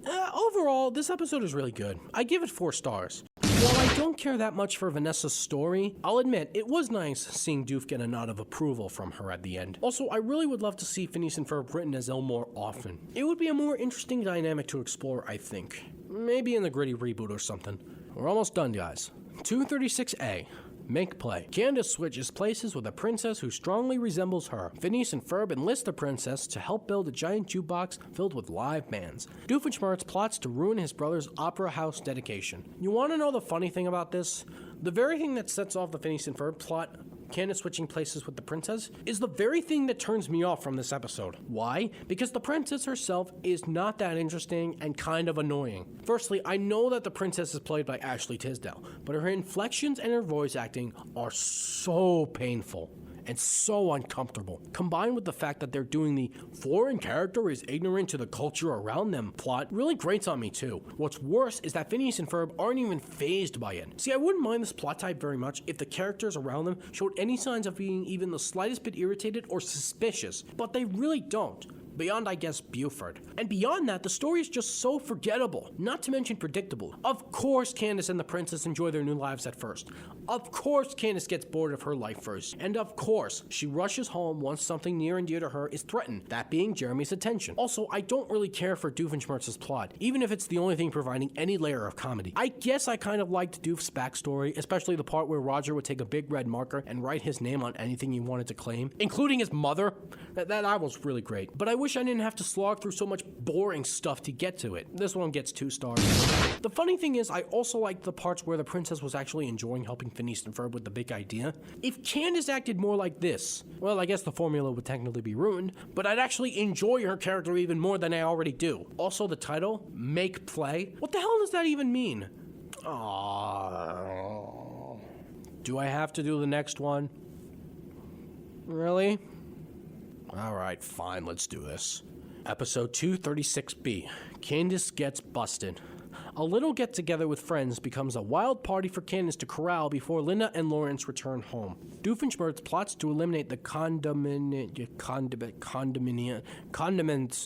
overall, this episode is really good. I give it 4 stars. While I don't care that much for Vanessa's story, I'll admit it was nice seeing Doof get a nod of approval from her at the end. Also, I really would love to see Phineas and Ferb written as Elle more often. It would be a more interesting dynamic to explore, I think. Maybe in the Gritty reboot or something. We're almost done, guys. 236A. Make play. Candace switches places with a princess who strongly resembles her. Phineas and Ferb enlist the princess to help build a giant jukebox filled with live bands. Doofenshmirtz plots to ruin his brother's opera house dedication. You want to know the funny thing about this? The very thing that sets off the Phineas and Ferb plot, Candace switching places with the princess, is the very thing that turns me off from this episode. Why? Because the princess herself is not that interesting and kind of annoying. Firstly, I know that the princess is played by Ashley Tisdale, but her inflections and her voice acting are so painful and so uncomfortable. Combined with the fact that they're doing the foreign character is ignorant to the culture around them plot really grates on me too. What's worse is that Phineas and Ferb aren't even fazed by it. See, I wouldn't mind this plot type very much if the characters around them showed any signs of being even the slightest bit irritated or suspicious, but they really don't. Beyond, I guess, Buford. And beyond that, the story is just so forgettable, not to mention predictable. Of course Candace and the princess enjoy their new lives at first. Of course Candace gets bored of her life first. And of course, she rushes home once something near and dear to her is threatened, that being Jeremy's attention. Also, I don't really care for Doofenshmirtz's plot, even if it's the only thing providing any layer of comedy. I guess I kind of liked Doof's backstory, especially the part where Roger would take a big red marker and write his name on anything he wanted to claim, including his mother. That was really great. But I wish I didn't have to slog through so much boring stuff to get to it. This one gets 2 stars. The funny thing is, I also liked the parts where the princess was actually enjoying helping Phineas and Ferb with the big idea. If Candace acted more like this, well, I guess the formula would technically be ruined, but I'd actually enjoy her character even more than I already do. Also, the title, Make Play, what the hell does that even mean? Aww. Do I have to do the next one? Really? Alright, fine, let's do this. Episode 236B. Candace gets busted. A little get-together with friends becomes a wild party for Candace to corral before Linda and Lawrence return home. Doofenshmirtz plots to eliminate the condiments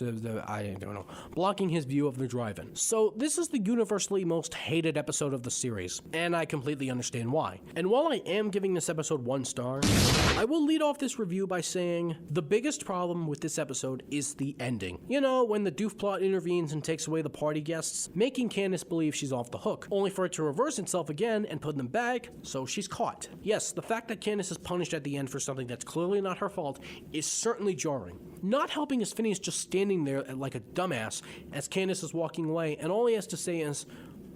of the, I don't know, blocking his view of the drive-in. So this is the universally most hated episode of the series, and I completely understand why. And while I am giving this episode 1 star, I will lead off this review by saying the biggest problem with this episode is the ending. You know, when the Doof plot intervenes and takes away the party guests, making Candace believe she's off the hook, only for it to reverse itself again and put them back, so she's caught. Yes, the fact that Candace is punished at the end for something that's clearly not her fault is certainly jarring. Not helping is Phineas just standing there like a dumbass as Candace is walking away, and all he has to say is,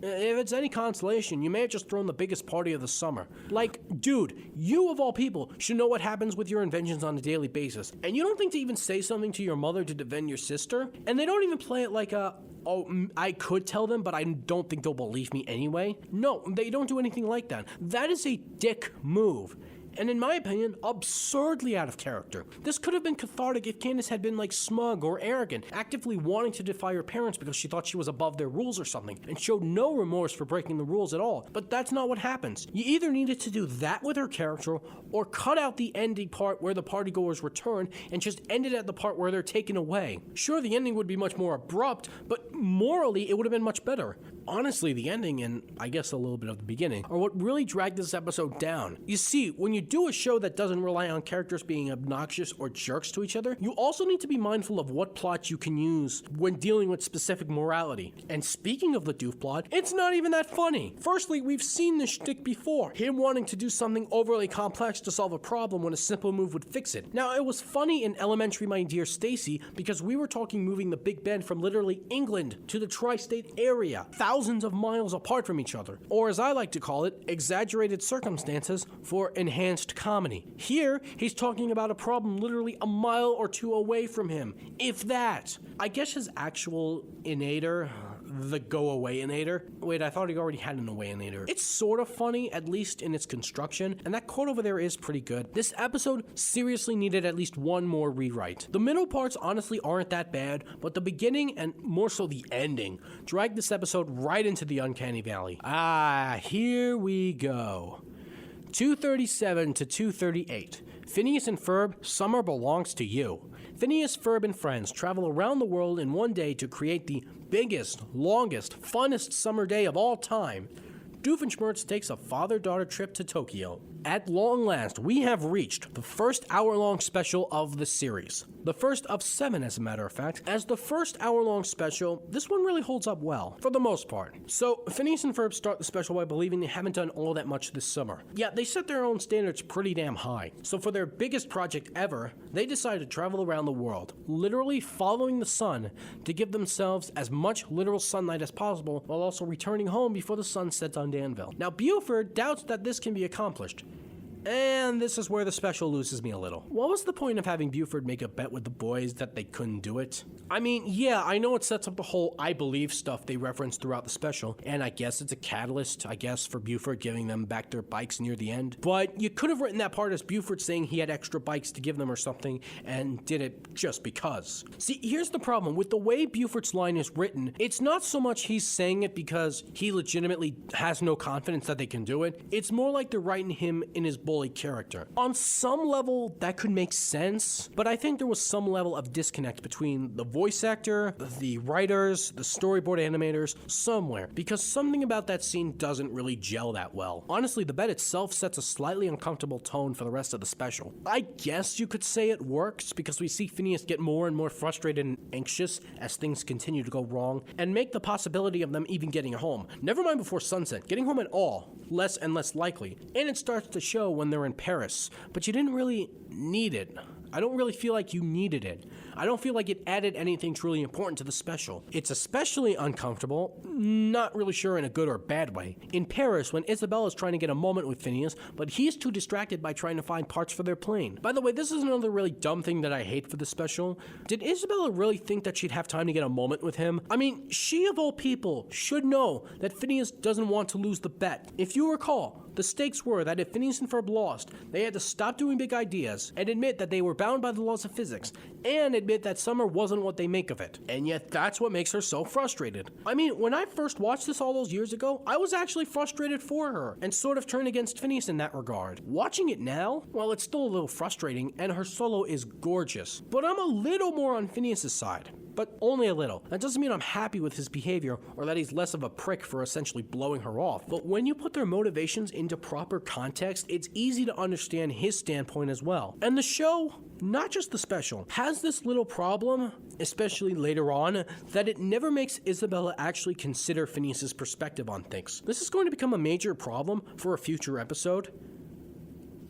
if it's any consolation, you may have just thrown the biggest party of the summer. Like, dude, you of all people should know what happens with your inventions on a daily basis, and you don't think to even say something to your mother to defend your sister? And they don't even play it like a, oh, I could tell them, but I don't think they'll believe me anyway. No, they don't do anything like that. That is a dick move. and in my opinion, absurdly out of character. This could have been cathartic if Candace had been like smug or arrogant, actively wanting to defy her parents because she thought she was above their rules or something, and showed no remorse for breaking the rules at all. But that's not what happens. You either needed to do that with her character, or cut out the ending part where the partygoers return and just end it at the part where they're taken away. Sure, the ending would be much more abrupt, but morally it would have been much better. Honestly, the ending, and I guess a little bit of the beginning, are what really dragged this episode down. You see, when you do a show that doesn't rely on characters being obnoxious or jerks to each other, you also need to be mindful of what plots you can use when dealing with specific morality. And speaking of the Doof plot, it's not even that funny. Firstly, we've seen this shtick before, him wanting to do something overly complex to solve a problem when a simple move would fix it. Now, it was funny in Elementary My Dear Stacy because we were talking moving the Big Ben from literally England to the tri-state area, thousands of miles apart from each other, or as I like to call it, exaggerated circumstances for enhanced comedy. Here, he's talking about a problem literally a mile or two away from him, if that. I guess his actual innator, the go-away-inator. Wait, I thought he already had an away-inator. It's sort of funny, at least in its construction, and that quote over there is pretty good. This episode seriously needed at least one more rewrite. The middle parts honestly aren't that bad, but the beginning, and more so the ending, dragged this episode right into the uncanny valley. Here we go. 237 to 238. Phineas and Ferb, summer belongs to you. Phineas, Ferb, and friends travel around the world in one day to create the biggest, longest, funnest summer day of all time. Doofenshmirtz takes a father-daughter trip to Tokyo. At long last, we have reached the first hour-long special of the series. The first of 7, as a matter of fact. As the first hour-long special, this one really holds up well, for the most part. So, Phineas and Ferb start the special by believing they haven't done all that much this summer. Yeah, they set their own standards pretty damn high. So for their biggest project ever, they decided to travel around the world, literally following the sun, to give themselves as much literal sunlight as possible, while also returning home before the sun sets on Danville. Now, Buford doubts that this can be accomplished. And this is where the special loses me a little. What was the point of having Buford make a bet with the boys that they couldn't do it? I mean, yeah, I know it sets up the whole I believe stuff they reference throughout the special, and I guess it's a catalyst, for Buford giving them back their bikes near the end. But you could have written that part as Buford saying he had extra bikes to give them or something, and did it just because. See, here's the problem. With the way Buford's line is written, it's not so much he's saying it because he legitimately has no confidence that they can do it. It's more like they're writing him in his bully character. On some level, that could make sense, but I think there was some level of disconnect between the voice actor, the writers, the storyboard animators, somewhere, because something about that scene doesn't really gel that well. Honestly, the bet itself sets a slightly uncomfortable tone for the rest of the special. I guess you could say it works, because we see Phineas get more and more frustrated and anxious as things continue to go wrong, and make the possibility of them even getting home, never mind before sunset, getting home at all, less and less likely. And it starts to show when they're in Paris, but you didn't really need it. I don't really feel like you needed it. I don't feel like it added anything truly important to the special. It's especially uncomfortable, not really sure in a good or bad way, in Paris when Isabella's trying to get a moment with Phineas, but he's too distracted by trying to find parts for their plane. By the way, this is another really dumb thing that I hate for the special. Did Isabella really think that she'd have time to get a moment with him? I mean, she of all people should know that Phineas doesn't want to lose the bet. If you recall, the stakes were that if Phineas and Ferb lost, they had to stop doing big ideas and admit that they were bound by the laws of physics, and admit that summer wasn't what they make of it. And yet that's what makes her so frustrated. I mean, when I first watched this all those years ago, I was actually frustrated for her, and sort of turned against Phineas in that regard. Watching it now, well, it's still a little frustrating, and her solo is gorgeous. But I'm a little more on Phineas's side. But only a little. That doesn't mean I'm happy with his behavior, or that he's less of a prick for essentially blowing her off. But when you put their motivations into proper context, it's easy to understand his standpoint as well. And the show, not just the special, has this little problem, especially later on, that it never makes Isabella actually consider Phineas's perspective on things. This is going to become a major problem for a future episode.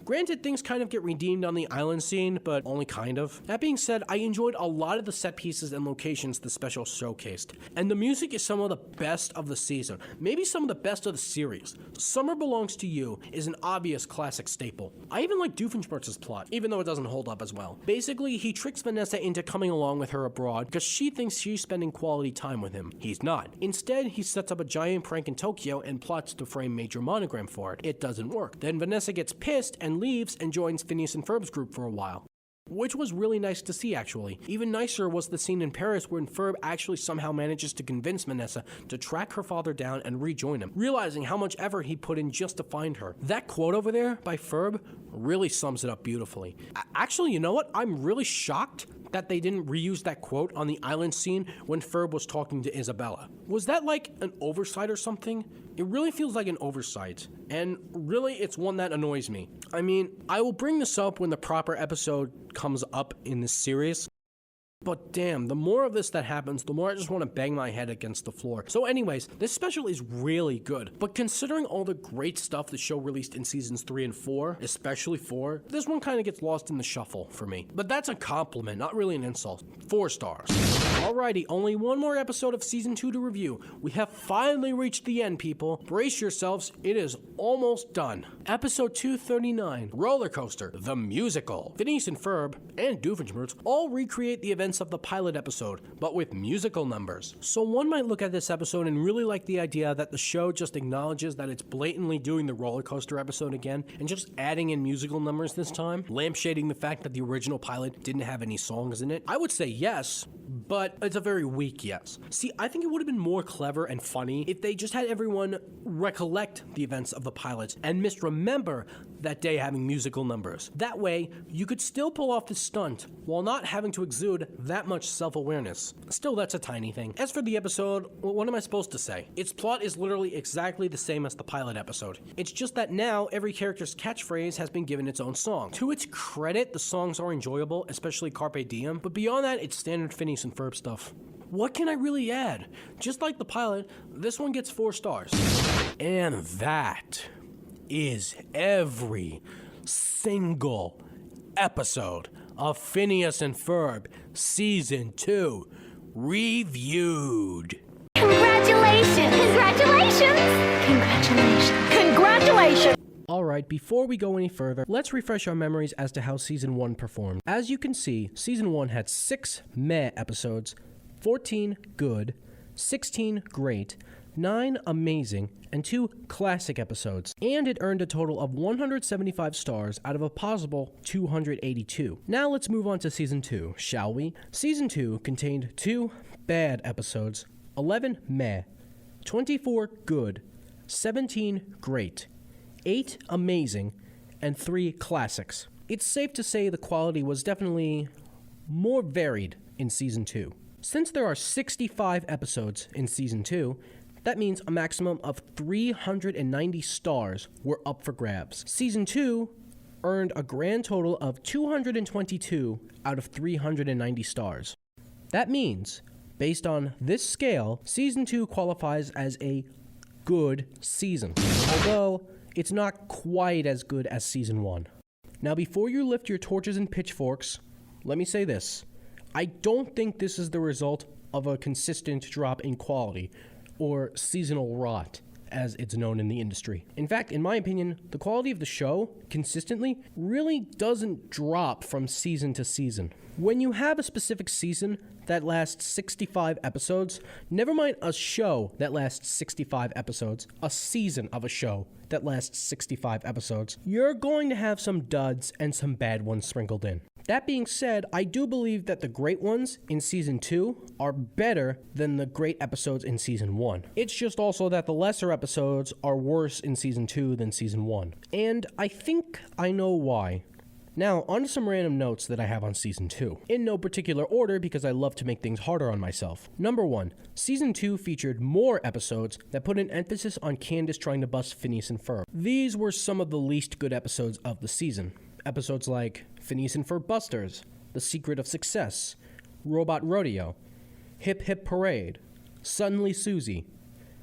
Granted, things kind of get redeemed on the island scene, but only kind of. That being said, I enjoyed a lot of the set pieces and locations the special showcased, and the music is some of the best of the season, maybe some of the best of the series. Summer Belongs to You is an obvious classic staple. I even like Doofenshmirtz's plot, even though it doesn't hold up as well. Basically, he tricks Vanessa into coming along with her abroad because she thinks she's spending quality time with him. He's not. Instead, he sets up a giant prank in Tokyo and plots to frame Major Monogram for it. It doesn't work. Then Vanessa gets pissed and then leaves and joins Phineas and Ferb's group for a while. Which was really nice to see, actually. Even nicer was the scene in Paris where Ferb actually somehow manages to convince Vanessa to track her father down and rejoin him, realizing how much effort he put in just to find her. That quote over there by Ferb really sums it up beautifully. Actually, you know what? I'm really shocked that they didn't reuse that quote on the island scene when Ferb was talking to Isabella. Was that like an oversight or something? It really feels like an oversight, and really it's one that annoys me. I mean, I will bring this up when the proper episode comes up in this series, but damn, the more of this that happens, the more I just want to bang my head against the floor. So anyways, this special is really good, but considering all the great stuff the show released in seasons 3 and 4, especially 4, this one kind of gets lost in the shuffle for me. But that's a compliment, not really an insult. 4 stars. Alrighty, only one more episode of season 2 to review. We have finally reached the end, people. Brace yourselves, it is almost done. Episode 239, Roller Coaster, the musical. Phineas and Ferb, and Doofenshmirtz all recreate the events of the pilot episode, but with musical numbers. So one might look at this episode and really like the idea that the show just acknowledges that it's blatantly doing the roller coaster episode again and just adding in musical numbers this time, lampshading the fact that the original pilot didn't have any songs in it. I would say yes, but it's a very weak yes. See, I think it would have been more clever and funny if they just had everyone recollect the events of the pilot and misremember that day having musical numbers. That way, you could still pull off the stunt while not having to exude that much self-awareness. Still, that's a tiny thing. As for the episode, well, what am I supposed to say? Its plot is literally exactly the same as the pilot episode. It's just that now every character's catchphrase has been given its own song. To its credit, the songs are enjoyable, especially Carpe Diem, but beyond that, it's standard Phineas and Ferb stuff. What can I really add? Just like the pilot, this one gets 4 stars. And that is every single episode of Phineas and Ferb Season 2 reviewed. Congratulations! Congratulations! Congratulations! Congratulations! Alright, before we go any further, let's refresh our memories as to how Season 1 performed. As you can see, Season 1 had 6 meh episodes, 14 good, 16 great, 9 amazing, and 2 classic episodes, and it earned a total of 175 stars out of a possible 282. Now let's move on to Season 2, shall we? Season 2 contained 2 bad episodes, 11 meh, 24 good, 17 great, 8 amazing, and 3 classics. It's safe to say the quality was definitely more varied in Season 2. Since there are 65 episodes in Season 2, that means a maximum of 390 stars were up for grabs. Season 2 earned a grand total of 222 out of 390 stars. That means, based on this scale, Season 2 qualifies as a good season, although it's not quite as good as Season 1. Now, before you lift your torches and pitchforks, let me say this. I don't think this is the result of a consistent drop in quality, or seasonal rot, as it's known in the industry. In fact, in my opinion, the quality of the show, consistently, really doesn't drop from season to season. When you have a specific season that lasts 65 episodes, never mind a show that lasts 65 episodes, a season of a show that lasts 65 episodes, you're going to have some duds and some bad ones sprinkled in. That being said, I do believe that the great ones in Season 2 are better than the great episodes in Season 1. It's just also that the lesser episodes are worse in Season 2 than Season 1. And I think I know why. Now, on to some random notes that I have on Season 2. In no particular order because I love to make things harder on myself. Number 1, Season 2 featured more episodes that put an emphasis on Candace trying to bust Phineas and Ferb. These were some of the least good episodes of the season. Episodes like Phineas and Ferb Busters, The Secret of Success, Robot Rodeo, Hip Hip Parade, Suddenly Susie,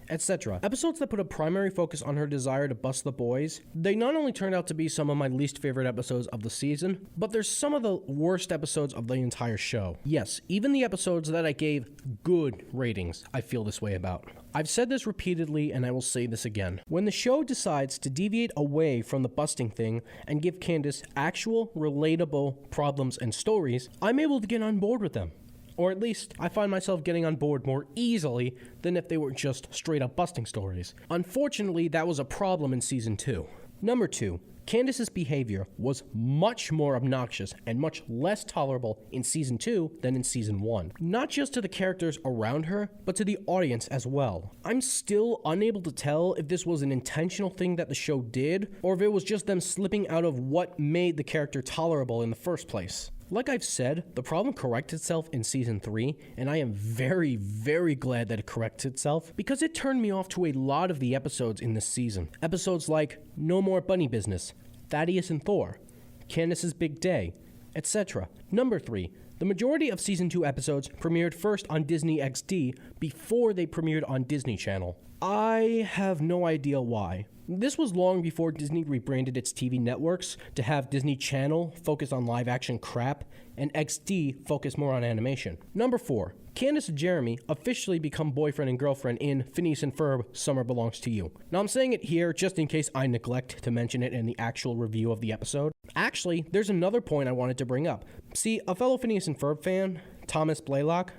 etc. Episodes that put a primary focus on her desire to bust the boys, they not only turned out to be some of my least favorite episodes of the season, but they're some of the worst episodes of the entire show. Yes, even the episodes that I gave good ratings, I feel this way about. I've said this repeatedly, and I will say this again. When the show decides to deviate away from the busting thing and give Candace actual, relatable problems and stories, I'm able to get on board with them. Or at least, I find myself getting on board more easily than if they were just straight-up busting stories. Unfortunately, that was a problem in Season 2. Number 2. Candace's behavior was much more obnoxious and much less tolerable in Season 2 than in Season 1. Not just to the characters around her, but to the audience as well. I'm still unable to tell if this was an intentional thing that the show did, or if it was just them slipping out of what made the character tolerable in the first place. Like I've said, the problem corrects itself in Season 3, and I am very, very glad that it corrects itself, because it turned me off to a lot of the episodes in this season. Episodes like No More Bunny Business, Thaddeus and Thor, Candace's Big Day, etc. Number 3. The majority of Season 2 episodes premiered first on Disney XD before they premiered on Disney Channel. I have no idea why. This was long before Disney rebranded its TV networks to have Disney Channel focus on live-action crap and XD focus more on animation. Number 4. Candace and Jeremy officially become boyfriend and girlfriend in Phineas and Ferb Summer Belongs to You. Now I'm saying it here just in case I neglect to mention it in the actual review of the episode. Actually, there's another point I wanted to bring up. See, a fellow Phineas and Ferb fan, Thomas Blaylock,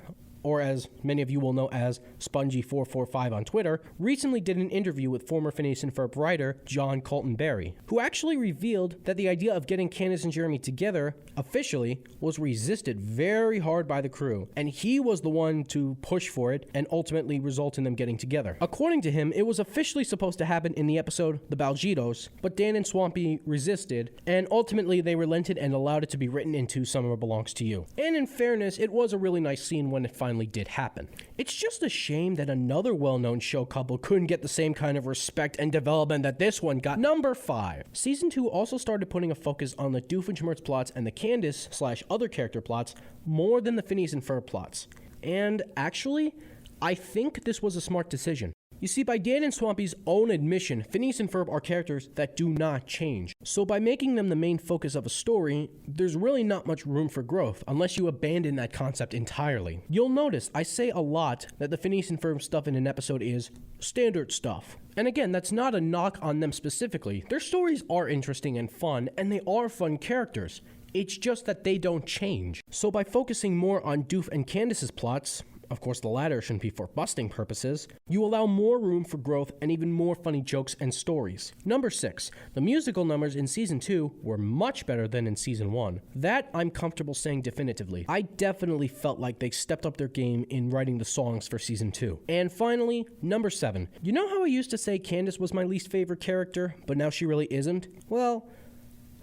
or as many of you will know as Spongy445 on Twitter, recently did an interview with former Phineas and Ferb writer John Colton Berry, who actually revealed that the idea of getting Candace and Jeremy together officially was resisted very hard by the crew, and he was the one to push for it and ultimately result in them getting together. According to him, it was officially supposed to happen in the episode The Balgitos, but Dan and Swampy resisted, and ultimately they relented and allowed it to be written into Summer Belongs to You. And in fairness, it was a really nice scene when it finally did happen. It's just a shame that another well-known show couple couldn't get the same kind of respect and development that this one got. Number 5. Season 2 also started putting a focus on the Doofenshmirtz plots and the Candace/other character plots more than the Phineas and Ferb plots. And actually, I think this was a smart decision. You see, by Dan and Swampy's own admission, Phineas and Ferb are characters that do not change. So by making them the main focus of a story, there's really not much room for growth, unless you abandon that concept entirely. You'll notice I say a lot that the Phineas and Ferb stuff in an episode is standard stuff. And again, that's not a knock on them specifically. Their stories are interesting and fun, and they are fun characters. It's just that they don't change. So by focusing more on Doof and Candace's plots, of course the latter shouldn't be for busting purposes, you allow more room for growth and even more funny jokes and stories. Number 6. The musical numbers in Season 2 were much better than in Season 1. That I'm comfortable saying definitively. I definitely felt like they stepped up their game in writing the songs for Season 2. And finally, number 7. You know how I used to say Candace was my least favorite character, but now she really isn't? Well,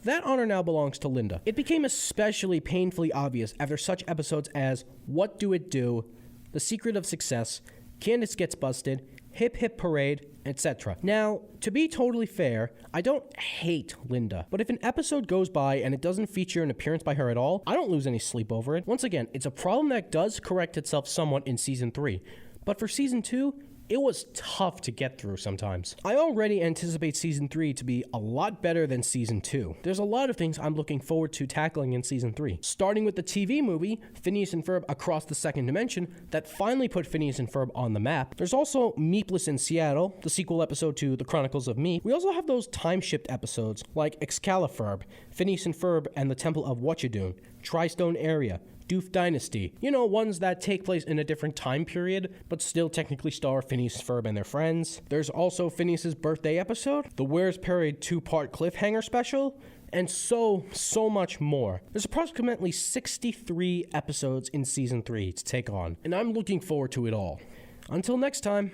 that honor now belongs to Linda. It became especially painfully obvious after such episodes as What Do It Do?, The Secret of Success, Candace Gets Busted, Hip Hip Parade, etc. Now, to be totally fair, I don't hate Linda, but if an episode goes by and it doesn't feature an appearance by her at all, I don't lose any sleep over it. Once again, it's a problem that does correct itself somewhat in Season 3, but for Season 2, it was tough to get through sometimes. I already anticipate Season 3 to be a lot better than Season 2. There's a lot of things I'm looking forward to tackling in Season 3. Starting with the TV movie, Phineas and Ferb Across the Second Dimension, that finally put Phineas and Ferb on the map. There's also Meepless in Seattle, the sequel episode to The Chronicles of Meep. We also have those time-shift episodes like Excalibur, Phineas and Ferb and the Temple of Whatchadoon, Tri-Stone Area, Doof Dynasty. You know, ones that take place in a different time period, but still technically star Phineas, Ferb, and their friends. There's also Phineas's birthday episode, the Where's Parade 2-part cliffhanger special, and so much more. There's approximately 63 episodes in Season 3 to take on, and I'm looking forward to it all. Until next time.